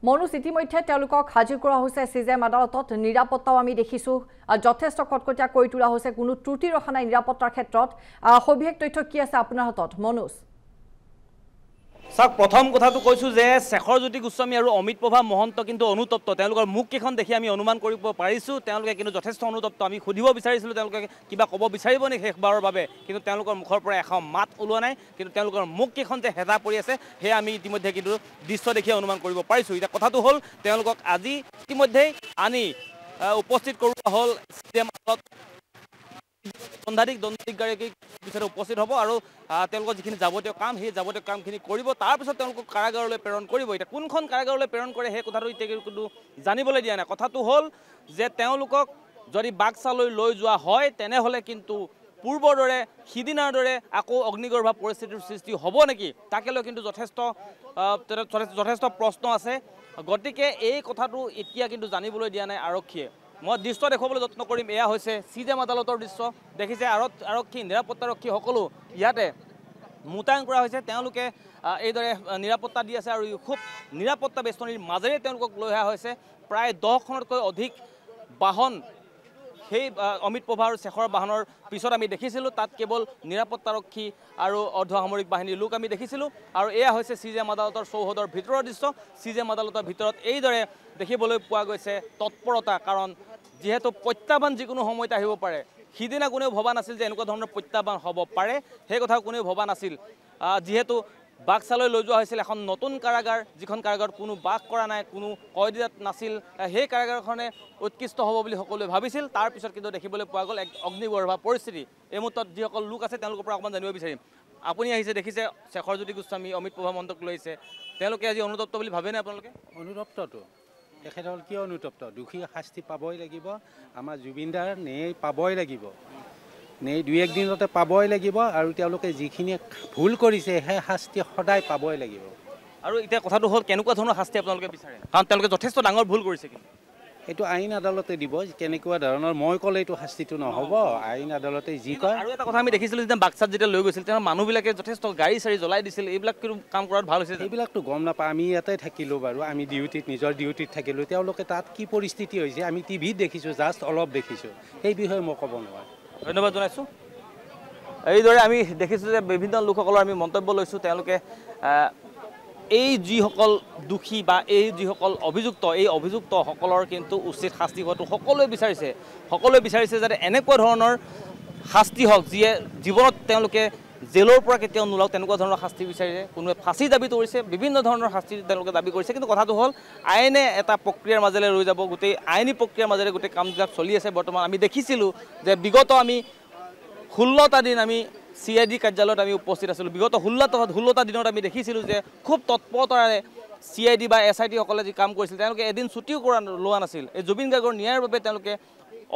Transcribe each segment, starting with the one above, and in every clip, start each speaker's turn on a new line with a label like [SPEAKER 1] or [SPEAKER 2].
[SPEAKER 1] মনোজ ইতিমধ্যে তেওঁলোকক হাজিৰ কৰা হৈছে সিজেএম আদালতত নিৰাপত্তাও আমি দেখিছোঁ যথেষ্ট কটকটীয়া কৰি তোলা হৈছে কোনো ত্ৰুটি ৰখা নাই নিৰাপত্তাৰ ক্ষেত্ৰত সবিশেষ তথ্য কি আছে আপোনাৰ হাতত মনোজ
[SPEAKER 2] চাওক প্ৰথম কথাটো কৈছো যে শেখৰজ্যোতি গোস্বামী আৰু অমিত প্ৰভা মহন্ত কিন্তু অনুতপ্ত তেওঁলোকৰ মুখকেইখন দেখি আমি অনুমান কৰিব পাৰিছোঁ তেওঁলোকে কিন্তু যথেষ্ট অনুতপ্ত আমি সুধিব বিচাৰিছিলোঁ তেওঁলোকে কিবা ক'ব বিচাৰিব নেকি শেষবাৰৰ বাবে কিন্তু তেওঁলোকৰ মুখৰ পৰা এখন মাত ওলোৱা নাই কিন্তু তেওঁলোকৰ মুখকেইখন যে হেঁচা পৰি আছে সেয়া আমি ইতিমধ্যে কিন্তু দৃশ্য দেখি অনুমান কৰিব পাৰিছোঁ এতিয়া কথাটো হ'ল তেওঁলোকক আজি ইতিমধ্যেই আনি উপস্থিত কৰোৱা হ'ল সিজেএম আদালত দণ্ডাধিকাৰীক পিছতে উপস্থিত হ'ব আৰু তেওঁলোকৰ যিখিনি যাৱতীয় কাম সেই যাৱতীয় কামখিনি কৰিব তাৰপিছত তেওঁলোকক কাৰাগাৰলৈ প্ৰেৰণ কৰিব এতিয়া কোনখন কাৰাগাৰলৈ প্ৰেৰণ কৰে সেই কথাটো এতিয়া কিন্তু জানিবলৈ দিয়া নাই কথাটো হ'ল যে তেওঁলোকক যদি বাক্সালৈ লৈ যোৱা হয় তেনেহ'লে কিন্তু পূৰ্বৰ দৰে সিদিনাৰ দৰে আকৌ অগ্নিগৰ্ভ পৰিস্থিতিৰ সৃষ্টি হ'ব নেকি তাকে লৈ কিন্তু যথেষ্ট প্ৰশ্ন আছে গতিকে এই কথাটো এতিয়া কিন্তু জানিবলৈ দিয়া নাই আৰক্ষীয়ে মই দৃশ্য দেখুৱাবলৈ যত্ন কৰিম এয়া হৈছে সিজেএম আদালতৰ দৃশ্য দেখিছে আৰক্ষী নিৰাপত্তাৰক্ষী সকলো ইয়াতে মোতায়েন কৰা হৈছে তেওঁলোকে এইদৰে নিৰাপত্তা দি আছে আৰু খুব নিৰাপত্তা বেষ্টনীৰ মাজেৰে তেওঁলোকক লৈ অহা হৈছে প্ৰায় 10খনতকৈ অধিক বাহন সেই অমিত প্ৰভা আৰু শেখৰ বাহনৰ পিছত আমি দেখিছিলোঁ তাত কেৱল নিৰাপত্তাৰক্ষী আৰু অৰ্ধসামৰিক বাহিনীৰ লোক আমি দেখিছিলোঁ আৰু এয়া হৈছে সিজেএম আদালতৰ চৌহদৰ ভিতৰৰ দৃশ্য সিজেএম আদালতৰ ভিতৰত এইদৰে দেখিবলৈ পোৱা গৈছে তৎপৰতা কাৰণ যিহেতু প্ৰত্যাহ্বান যিকোনো সময়তে আহিব পাৰে সিদিনা কোনেও ভবা নাছিল যে এনেকুৱা ধৰণৰ প্ৰত্যাহ্বান হ'ব পাৰে সেই কথা কোনেও ভবা নাছিল যিহেতু বাক্সালৈ লৈ যোৱা হৈছিল এখন নতুন কাৰাগাৰ যিখন কাৰাগাৰত কোনো বাস কৰা নাই কোনো কয়দীত নাছিল সেই কাৰাগাৰখনে উৎকৃষ্ট হ'ব বুলি সকলোৱে ভাবিছিল তাৰপিছত কিন্তু দেখিবলৈ পোৱা গ'ল এক অগ্নিগৰ্ভ পৰিস্থিতি এই মুহূৰ্তত যিসকল লোক আছে তেওঁলোকৰ পৰা অকণমান জানিব বিচাৰিম আপুনি আহিছে দেখিছে শেখৰজ্যোতি গোস্বামী অমিত প্ৰভা মহন্তক লৈ আহিছে তেওঁলোকে আজি অনুতপ্ত বুলি ভাবেনে আপোনালোকে
[SPEAKER 3] অনুতপ্তটো তেখেতসকল কিয় অনুতপ্ত দোষী শাস্তি পাবই লাগিব আমাৰ জুবিনদাৰ ন্যায় পাবই লাগিব ন্যায় 2-1 দিনতে পাবই লাগিব আৰু তেওঁলোকে যিখিনি ভুল কৰিছে সেই শাস্তি সদায় পাবই লাগিব
[SPEAKER 2] আৰু এতিয়া কথাটো হ'ল কেনেকুৱা ধৰণৰ শাস্তি আপোনালোকে বিচাৰে কাৰণ তেওঁলোকে যথেষ্ট ডাঙৰ ভুল কৰিছে কিন্তু
[SPEAKER 3] এইটো আইন আদালতে দিব কেনেকুৱা ধৰণৰ মই ক'লে এইটো শাস্তিটো নহ'ব আইন আদালতে যি কয়
[SPEAKER 2] আৰু এটা কথা আমি দেখিছিলোঁ যেতিয়া বাক্সাত যেতিয়া লৈ গৈছিল তেতিয়া মানুহবিলাকে যথেষ্ট গাড়ী চাৰি জ্বলাই দিছিল এইবিলাক কাম কৰাত ভাল হৈছে
[SPEAKER 3] এইবিলাকতো গম নাপাওঁ আমি ইয়াতে থাকিলোঁ বাৰু আমি নিজৰ ডিউটিত থাকিলোঁ তেওঁলোকে তাত কি পৰিস্থিতি হৈছে আমি টিভিত দেখিছোঁ জাষ্ট অলপ দেখিছোঁ সেই বিষয়ে মই ক'ব নোৱাৰোঁ
[SPEAKER 2] ধন্যবাদ জনাইছোঁ এইদৰে আমি দেখিছোঁ যে বিভিন্ন লোকসকলৰ আমি মন্তব্য লৈছোঁ তেওঁলোকে এই যিসকল দোষী বা এই যিসকল অভিযুক্তসকলৰ কিন্তু উচিত শাস্তি হোৱাটো সকলোৱে বিচাৰিছে যাতে এনেকুৱা ধৰণৰ শাস্তি হওক যিয়ে জীৱনত তেওঁলোকে জেলৰ পৰা কেতিয়াও নোলাওক তেনেকুৱা ধৰণৰ শাস্তি বিচাৰিছে কোনোৱে ফাঁচি দাবী কৰিছে বিভিন্ন ধৰণৰ শাস্তি তেওঁলোকে দাবী কৰিছে কিন্তু কথাটো হ'ল আইনে এটা প্ৰক্ৰিয়াৰ মাজেৰে লৈ যাব গোটেই আইনী প্ৰক্ৰিয়াৰ মাজেৰে গোটেই কামবিলাক চলি আছে বৰ্তমান আমি দেখিছিলোঁ যে বিগত আমি 16টা দিন আমি CID কাৰ্যালয়ত আমি উপস্থিত আছিলোঁ বিগত 16টা দিনত আমি দেখিছিলোঁ যে খুব তৎপৰতাৰে CID বা SIT সকলে যি কাম কৰিছিল তেওঁলোকে এদিন ছুটিও লোৱা নাছিল এই জুবিন গাৰ্গৰ ন্যায়ৰ বাবে তেওঁলোকে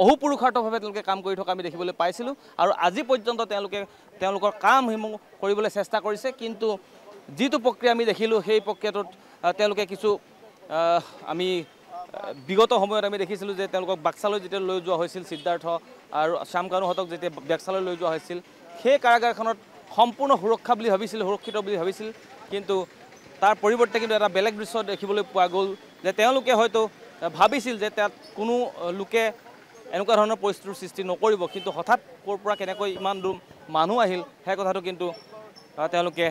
[SPEAKER 2] অহুপুৰুষাৰ্থভাৱে তেওঁলোকে কাম কৰি থকা আমি দেখিবলৈ পাইছিলোঁ আৰু আজি পৰ্যন্ত তেওঁলোকৰ কামসমূহ কৰিবলৈ চেষ্টা কৰিছে কিন্তু যিটো প্ৰক্ৰিয়া আমি দেখিলোঁ সেই প্ৰক্ৰিয়াটোত তেওঁলোকে কিছু আমি বিগত সময়ত আমি দেখিছিলোঁ যে তেওঁলোকক বাক্সালৈ যেতিয়া লৈ যোৱা হৈছিল সিদ্ধাৰ্থ আৰু শ্যামকানুহঁতক যেতিয়া বাক্সালৈ লৈ যোৱা হৈছিল সেই কাৰাগাৰখনত সম্পূৰ্ণ সুৰক্ষিত বুলি ভাবিছিল কিন্তু তাৰ পৰিৱৰ্তে কিন্তু এটা বেলেগ দৃশ্য দেখিবলৈ পোৱা গ'ল যে তেওঁলোকে হয়তো ভাবিছিল যে তাত কোনো লোকে এনেকুৱা ধৰণৰ পৰিস্থিতিৰ সৃষ্টি নকৰিব কিন্তু হঠাৎ ক'ৰ পৰা কেনেকৈ ইমান দূৰ মানুহ আহিল সেই কথাটো কিন্তু তেওঁলোকে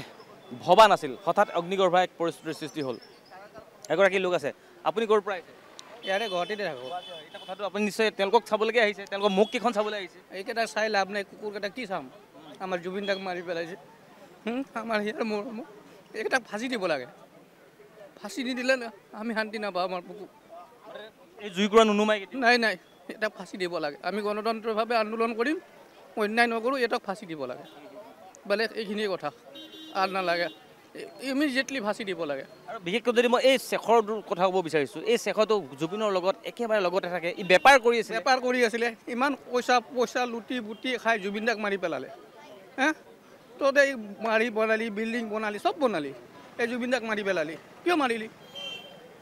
[SPEAKER 2] ভবা নাছিল হঠাৎ অগ্নিগৰ্ভ এক পৰিস্থিতিৰ সৃষ্টি হ'ল এগৰাকী লোক আছে আপুনি ক'ৰ পৰা আহিছে
[SPEAKER 4] ইয়াৰে গুৱাহাটীতে থাকোঁ
[SPEAKER 2] এটা কথাটো আপুনি নিশ্চয় তেওঁলোকক চাবলৈকে আহিছে তেওঁলোকৰ মুখকেইখন চাবলৈ আহিছে
[SPEAKER 4] এইকেইটা চাই লাভ নাই কুকুৰকেইটা কি চাম আমাৰ জুবিন দাক মাৰি পেলাইছে আমাৰ ইয়াৰ মোৰ এইকেইটাক ফাঁচি দিব লাগে ফাঁচি নিদিলে আমি শান্তি নাপাওঁ আমাৰ কুকুৰ
[SPEAKER 2] এই জুইকুৰা নুনুমাই
[SPEAKER 4] নাই এটাক ফাঁচি দিব লাগে আমি গণতন্ত্ৰভাৱে আন্দোলন কৰিম অন্যায় নকৰোঁ এটাক ফাঁচি দিব লাগে বেলেগ এইখিনিয়ে কথা আৰু নালাগে ইমিডিয়েটলি ফাঁচি দিব লাগে
[SPEAKER 2] আৰু বিশেষকৈ যদি মই এই শেখৰটোৰ কথা ক'ব বিচাৰিছোঁ এই শেখৰটো জুবিনৰ লগত একেবাৰে লগতে থাকে ই বেপাৰ কৰি
[SPEAKER 4] আছিলে ইমান পইচা লুটি বুটি খাই জুবিন দাক মাৰি পেলালে তহঁতে এই মাৰি বনালি বিল্ডিং বনালি চব বনালি এই জুবিন দাক মাৰি পেলালি কিয় মাৰিলি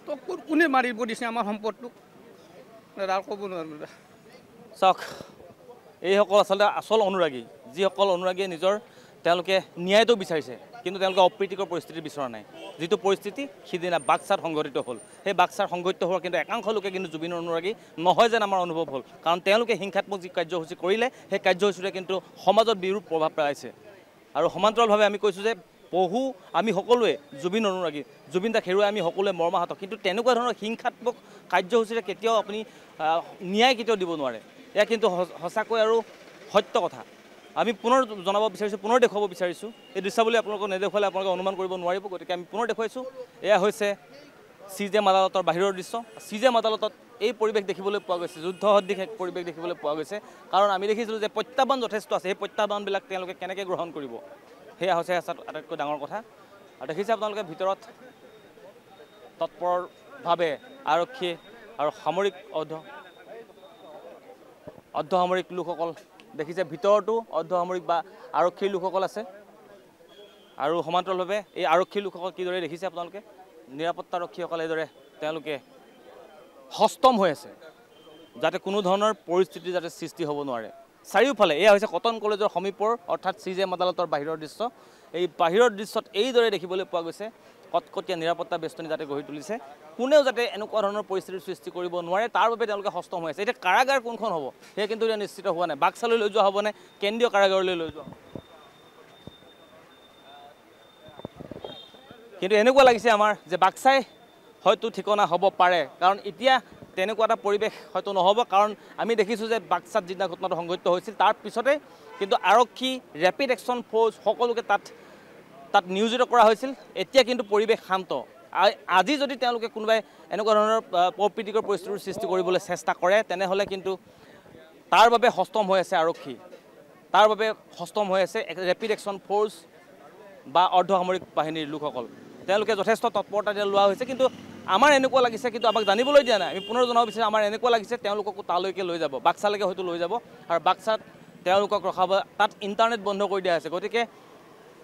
[SPEAKER 4] তোক কোনে মাৰিব দিছে আমাৰ সম্পদটোক আৰু ক'ব নোৱাৰোঁ
[SPEAKER 2] চাওক এইসকল আচলতে আচল অনুৰাগী যিসকল অনুৰাগীয়ে তেওঁলোকে ন্যায়টো বিচাৰিছে কিন্তু তেওঁলোকে অপ্ৰীতিকৰ পৰিস্থিতি বিচৰা নাই যিটো পৰিস্থিতি সিদিনা বাক্সাত সংঘটিত হ'ল সেই বাক্সাৰ সংঘটিত হোৱাৰ কিন্তু একাংশ লোকে কিন্তু জুবিন অনুৰাগী নহয় যেন আমাৰ অনুভৱ হ'ল কাৰণ তেওঁলোকে হিংসাত্মক যি কাৰ্যসূচী কৰিলে সেই কাৰ্যসূচীৰে কিন্তু সমাজত বিৰূপ প্ৰভাৱ পেলাইছে আৰু সমান্তৰালভাৱে আমি কৈছোঁ যে আমি সকলোৱে জুবিন অনুৰাগী জুবিন দাক হেৰুৱাই আমি সকলোৱে মৰ্মাহত কিন্তু তেনেকুৱা ধৰণৰ হিংসাত্মক কাৰ্যসূচীৰে কেতিয়াও আপুনি ন্যায় কেতিয়াও দিব নোৱাৰে এয়া কিন্তু সঁচাকৈ আৰু সত্য কথা আমি পুনৰ জনাব বিচাৰিছোঁ পুনৰ দেখুৱাব বিচাৰিছোঁ এই দৃশ্যাৱলী আপোনালোকক নেদেখুৱালে আপোনালোকে অনুমান কৰিব নোৱাৰিব গতিকে আমি পুনৰ দেখুৱাইছোঁ এয়া হৈছে CJM আদালতৰ বাহিৰৰ দৃশ্য CJM আদালতত এই পৰিৱেশ দেখিবলৈ পোৱা গৈছে যুদ্ধ সদৃশ এক পৰিৱেশ দেখিবলৈ পোৱা গৈছে কাৰণ আমি দেখিছিলোঁ যে প্ৰত্যাহ্বান যথেষ্ট আছে সেই প্ৰত্যাহ্বানবিলাক তেওঁলোকে কেনেকৈ গ্ৰহণ কৰিব সেয়া হৈছে আটাইতকৈ ডাঙৰ কথা আৰু দেখিছে আপোনালোকে ভিতৰত তৎপৰভাৱে আৰক্ষী আৰু সামৰিক অৰ্ধসামৰিক লোকসকল দেখিছে ভিতৰতো অৰ্ধসামৰিক বা আৰক্ষীৰ লোকসকল আছে আৰু সমান্তৰালভাৱে এই আৰক্ষীৰ লোকসকল কিদৰে দেখিছে আপোনালোকে নিৰাপত্তাৰক্ষীসকলে এইদৰে তেওঁলোকে সষ্টম হৈ আছে যাতে কোনো ধৰণৰ পৰিস্থিতি যাতে সৃষ্টি হ'ব নোৱাৰে চাৰিওফালে এয়া হৈছে কটন কলেজৰ সমীপৰ অৰ্থাৎ CJM আদালতৰ বাহিৰৰ দৃশ্য এই বাহিৰৰ দৃশ্যত এইদৰে দেখিবলৈ পোৱা গৈছে কটকটীয়া নিৰাপত্তা বেষ্টনী যাতে গঢ়ি তুলিছে কোনেও যাতে এনেকুৱা ধৰণৰ পৰিস্থিতিৰ সৃষ্টি কৰিব নোৱাৰে তাৰ বাবে তেওঁলোকে সষ্টম হৈ আছে এতিয়া কাৰাগাৰ কোনখন হ'ব সেয়া কিন্তু এতিয়া নিশ্চিত হোৱা নাই বাক্সালৈ লৈ যোৱা হ'বনে কেন্দ্ৰীয় কাৰাগাৰলৈ লৈ যোৱা কিন্তু এনেকুৱা লাগিছে আমাৰ যে বাক্সাই হয়তো ঠিকনা হ'ব পাৰে কাৰণ এতিয়া তেনেকুৱা এটা পৰিৱেশ হয়তো নহ'ব কাৰণ আমি দেখিছোঁ যে বাক্সাত যিদিনা ঘটনাটো সংঘটিত হৈছিল তাৰ পিছতে কিন্তু আৰক্ষী ৰেপিড একশ্যন ফ'ৰ্চ সকলোকে তাত নিয়োজিত কৰা হৈছিল এতিয়া কিন্তু পৰিৱেশ শান্ত আজি যদি তেওঁলোকে কোনোবাই এনেকুৱা ধৰণৰ অপ্ৰীতিকৰ পৰিস্থিতিৰ সৃষ্টি কৰিবলৈ চেষ্টা কৰে তেনেহ'লে কিন্তু তাৰ বাবে সষ্টম হৈ আছে আৰক্ষী তাৰ বাবে সষ্টম হৈ আছে ৰেপিড একশ্যন ফ'ৰ্চ বা অৰ্ধসামৰিক বাহিনীৰ লোকসকল তেওঁলোকে যথেষ্ট তৎপৰতা লোৱা হৈছে কিন্তু আমাৰ এনেকুৱা লাগিছে কিন্তু আমাক জানিবলৈ দিয়া নাই আমি পুনৰ জনাব বিচাৰিছোঁ আমাৰ এনেকুৱা লাগিছে তেওঁলোককো তালৈকে লৈ যাব বাক্সালৈকে হয়তো লৈ যাব আৰু বাক্সাত তেওঁলোকক ৰখাব তাত ইণ্টাৰনেট বন্ধ কৰি দিয়া হৈছে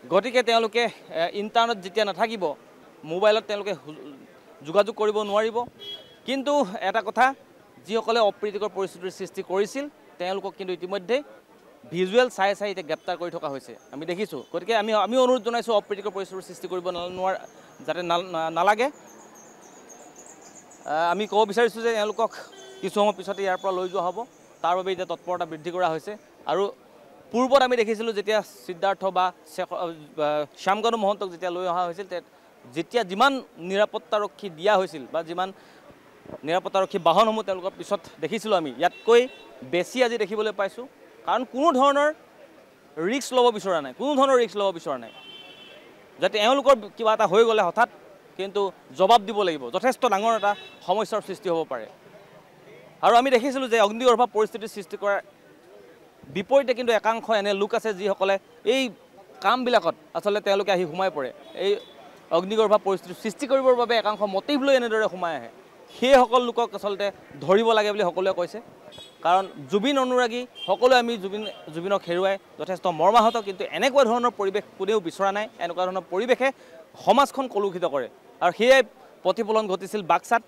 [SPEAKER 2] গতিকে তেওঁলোকে ইণ্টাৰনেট যেতিয়া নাথাকিব মোবাইলত তেওঁলোকে যোগাযোগ কৰিব নোৱাৰিব কিন্তু এটা কথা যিসকলে অপ্ৰীতিকৰ পৰিস্থিতিৰ সৃষ্টি কৰিছিল তেওঁলোকক কিন্তু ইতিমধ্যে ভিজুৱেল চাই এতিয়া গ্ৰেপ্তাৰ কৰি থকা হৈছে আমি দেখিছোঁ গতিকে আমি অনুৰোধ জনাইছোঁ অপ্ৰীতিকৰ পৰিস্থিতিৰ সৃষ্টি কৰিব যাতে নালাগে আমি ক'ব বিচাৰিছোঁ যে তেওঁলোকক কিছু সময় পিছতে ইয়াৰ পৰা লৈ যোৱা হ'ব তাৰ বাবে এতিয়া তৎপৰতা বৃদ্ধি কৰা হৈছে আৰু পূৰ্বত আমি দেখিছিলোঁ যেতিয়া সিদ্ধাৰ্থ বা শ্যামকানু মহন্তক যেতিয়া লৈ অহা হৈছিল যেতিয়া যিমান নিৰাপত্তাৰক্ষী দিয়া হৈছিল বা যিমান নিৰাপত্তাৰক্ষী বাহনসমূহ তেওঁলোকৰ পিছত দেখিছিলোঁ আমি ইয়াতকৈ বেছি আজি দেখিবলৈ পাইছোঁ কাৰণ কোনো ধৰণৰ ৰিস্ক ল'ব বিচৰা নাই যাতে এওঁলোকৰ কিবা এটা হৈ গ'লে হঠাৎ কিন্তু জবাব দিব লাগিব যথেষ্ট ডাঙৰ এটা সমস্যাৰ সৃষ্টি হ'ব পাৰে আৰু আমি দেখিছিলোঁ যে অগ্নিগৰ্ভ পৰিস্থিতিৰ সৃষ্টি কৰাৰ বিপৰীতে কিন্তু একাংশ এনে লোক আছে যিসকলে এই কামবিলাকত আচলতে তেওঁলোকে আহি সোমাই পৰে এই অগ্নিগৰ্ভ পৰিস্থিতি সৃষ্টি কৰিবৰ বাবে একাংশ মটিভ লৈ এনেদৰে সোমাই আহে সেইসকল লোকক আচলতে ধৰিব লাগে বুলি সকলোৱে কৈছে কাৰণ জুবিন অনুৰাগী সকলোৱে আমি জুবিনক হেৰুৱাই যথেষ্ট মৰ্মাহত কিন্তু এনেকুৱা ধৰণৰ পৰিৱেশ কোনেও বিচৰা নাই এনেকুৱা ধৰণৰ পৰিৱেশে সমাজখন কলুষিত কৰে আৰু সেয়াই প্ৰতিফলন ঘটিছিল বাক্সাত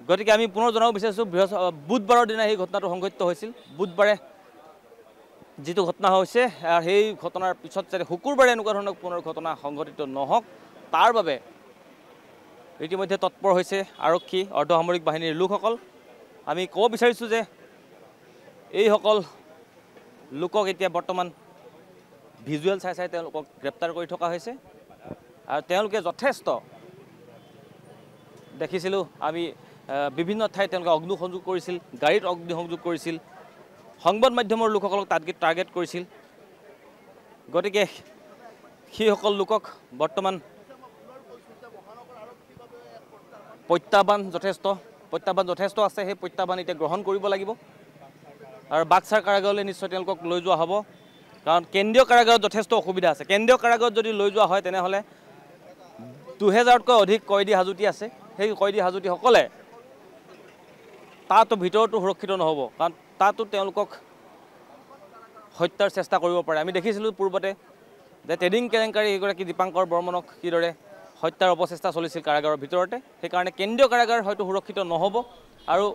[SPEAKER 2] গতিকে আমি পুনৰ জনাব বিচাৰিছোঁ বুধবাৰৰ দিনা সেই ঘটনাটো সংঘটিত হৈছিল বুধবাৰে যিটো ঘটনা হৈছে সেই ঘটনাৰ পিছত যাতে শুকুৰবাৰে এনেকুৱা ধৰণৰ পুনৰ ঘটনা সংঘটিত নহওক তাৰ বাবে ইতিমধ্যে তৎপৰ হৈছে আৰক্ষী অৰ্ধসামৰিক বাহিনীৰ লোকসকল আমি ক'ব বিচাৰিছোঁ যে এইসকল লোকক এতিয়া বৰ্তমান ভিজুৱেল চাই তেওঁলোকক গ্ৰেপ্তাৰ কৰি থকা হৈছে আৰু তেওঁলোকে যথেষ্ট দেখিছিলোঁ আমি বিভিন্ন ঠাইত তেওঁলোকে অগ্নিসংযোগ কৰিছিল গাড়ীত অগ্নিসংযোগ কৰিছিল সংবাদ মাধ্যমৰ লোকসকলক টাৰ্গেট কৰিছিল গতিকে সেইসকল লোকক বৰ্তমান প্ৰত্যাহ্বান যথেষ্ট আছে সেই প্ৰত্যাহ্বান এতিয়া গ্ৰহণ কৰিব লাগিব আৰু বাক্সাৰ কাৰাগাৰলৈ নিশ্চয় তেওঁলোকক লৈ যোৱা হ'ব কাৰণ কেন্দ্ৰীয় কাৰাগাৰত যথেষ্ট অসুবিধা আছে কেন্দ্ৰীয় কাৰাগাৰত যদি লৈ যোৱা হয় তেনেহ'লে 2000তকৈ অধিক কয়দী হাজোঁটি আছে সেই কয়দী হাজোঁটিসকলে তাতো ভিতৰতো সুৰক্ষিত নহ'ব কাৰণ তাতো তেওঁলোকক হত্যাৰ চেষ্টা কৰিব পাৰে আমি দেখিছিলোঁ পূৰ্বতে যে ট্ৰেডিং কেলেংকাৰী এগৰাকী দীপাংকৰ বৰ্মনক কিদৰে হত্যাৰ অপচেষ্টা চলিছিল কাৰাগাৰৰ ভিতৰতে সেইকাৰণে কেন্দ্ৰীয় কাৰাগাৰ হয়তো সুৰক্ষিত নহ'ব আৰু